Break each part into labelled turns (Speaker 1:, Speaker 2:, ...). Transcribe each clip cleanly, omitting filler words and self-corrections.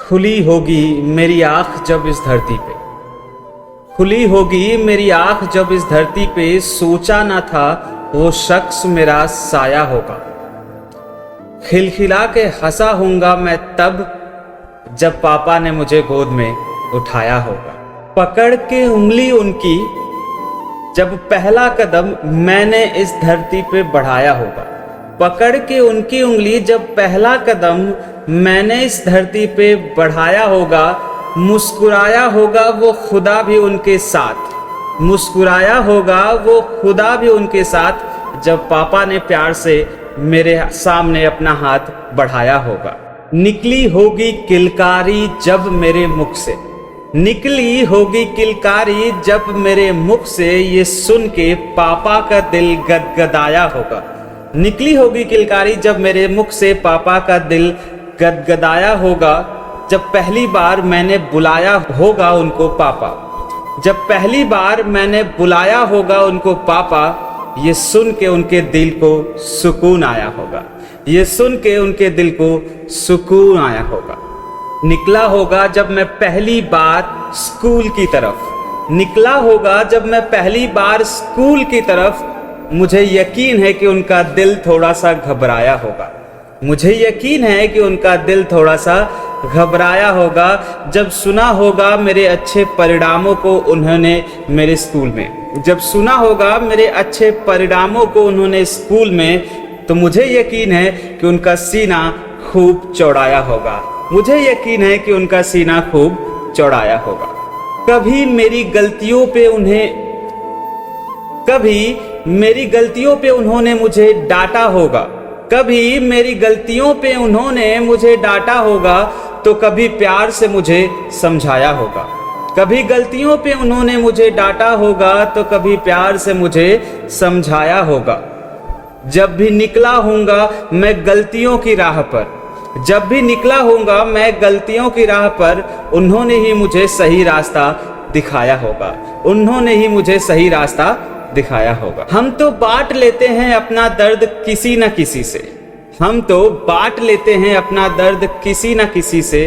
Speaker 1: खुली होगी मेरी आँख जब इस धरती पे, खुली होगी मेरी आँख जब इस धरती पे, सोचा ना था वो शख्स मेरा साया होगा। खिलखिला के हंसा हूँगा मैं तब जब पापा ने मुझे गोद में उठाया होगा। पकड़ के उंगली उनकी जब पहला कदम मैंने इस धरती पे बढ़ाया होगा। पकड़ के उनकी उंगली जब पहला कदम मैंने इस धरती पे बढ़ाया होगा। मुस्कुराया होगा वो खुदा भी उनके साथ, मुस्कुराया होगा वो खुदा भी उनके साथ, जब पापा ने प्यार से मेरे सामने अपना हाथ बढ़ाया होगा। निकली होगी किलकारी जब मेरे मुख से, निकली होगी किलकारी जब मेरे मुख से, ये सुन के पापा का दिल गदगदाया होगा। निकली होगी किलकारी जब मेरे मुख से पापा का दिल गदगदाया होगा। जब पहली बार मैंने बुलाया होगा उनको पापा, जब पहली बार मैंने बुलाया होगा उनको पापा, ये सुन के उनके दिल को सुकून आया होगा। ये सुन के उनके दिल को सुकून आया होगा। निकला होगा जब मैं पहली बार स्कूल की तरफ, निकला होगा जब मैं पहली बार स्कूल की तरफ, मुझे यकीन है कि उनका दिल थोड़ा सा घबराया होगा। मुझे यकीन है कि उनका दिल थोड़ा सा घबराया होगा जब सुना होगा मेरे अच्छे परिणामों को उन्होंने मेरे स्कूल में, जब सुना होगा मेरे अच्छे परिणामों को उन्होंने स्कूल में, तो मुझे यकीन है कि उनका सीना खूब चौड़ाया होगा। मुझे यकीन है कि उनका सीना खूब चौड़ाया होगा। कभी मेरी गलतियों पे उन्होंने मुझे डांटा होगा, कभी मेरी गलतियों पे उन्होंने मुझे डांटा होगा, तो कभी प्यार से मुझे समझाया होगा। कभी गलतियों पे उन्होंने मुझे डांटा होगा, तो कभी प्यार से मुझे समझाया होगा। जब भी निकला हूँगा मैं गलतियों की राह पर, जब भी निकला हूँगा मैं गलतियों की राह पर, उन्होंने ही मुझे सही रास्ता दिखाया होगा। उन्होंने ही मुझे सही रास्ता दिखाया होगा। हम तो बांट लेते हैं अपना दर्द किसी न किसी से, हम तो बांट लेते हैं अपना दर्द किसी न किसी से,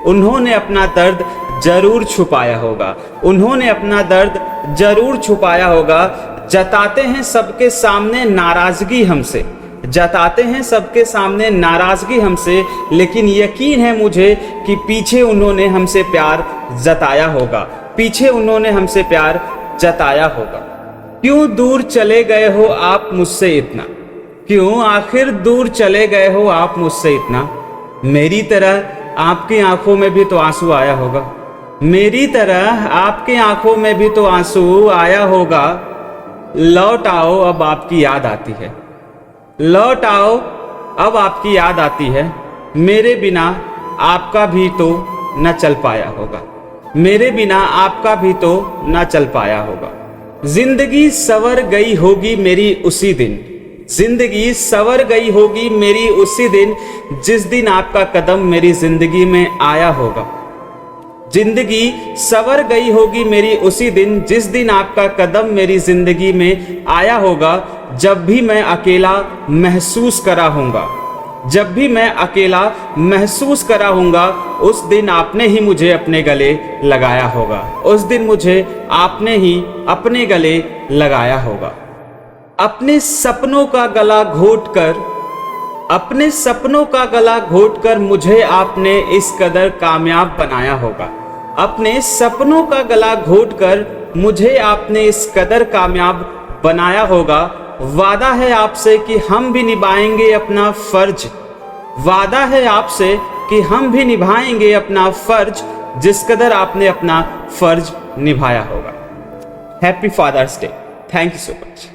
Speaker 1: उन्होंने अपना दर्द जरूर छुपाया होगा। उन्होंने अपना दर्द जरूर छुपाया होगा। जताते हैं सबके सामने नाराजगी हमसे, जताते हैं सबके सामने नाराजगी हमसे, लेकिन यकीन है मुझे कि पीछे उन्होंने हमसे प्यार जताया होगा, पीछे उन्होंने हमसे प्यार जताया होगा। क्यों दूर चले गए हो आप मुझसे इतना, क्यों आखिर दूर चले गए हो आप मुझसे इतना। मेरी तरह आपकी आंखों में भी तो आंसू आया होगा, मेरी तरह आपकी आंखों में भी तो आंसू आया होगा। लौट आओ अब आपकी याद आती है, लौट आओ अब आपकी याद आती है। मेरे बिना आपका भी तो न चल पाया होगा, मेरे बिना आपका भी तो न चल पाया होगा। जिंदगी सवर गई होगी मेरी उसी दिन, जिंदगी सवर गई होगी मेरी उसी दिन, जिस दिन आपका कदम मेरी जिंदगी में आया होगा। जिंदगी सवर गई होगी मेरी उसी दिन, जिस दिन आपका कदम मेरी जिंदगी में आया होगा। जब भी मैं अकेला महसूस करा हूँगा, जब भी मैं अकेला महसूस करा हूँगा, उस दिन आपने ही मुझे अपने गले लगाया होगा। उस दिन मुझे आपने ही अपने गले लगाया होगा। अपने सपनों का गला घोटकर, अपने सपनों का गला घोटकर मुझे आपने इस कदर कामयाब बनाया होगा। अपने सपनों का गला घोटकर मुझे आपने इस कदर कामयाब बनाया होगा। वादा है आपसे कि हम भी निभाएंगे अपना फर्ज, वादा है आपसे कि हम भी निभाएंगे अपना फर्ज, जिस कदर आपने अपना फर्ज निभाया होगा। Happy father's day. Thank you so much.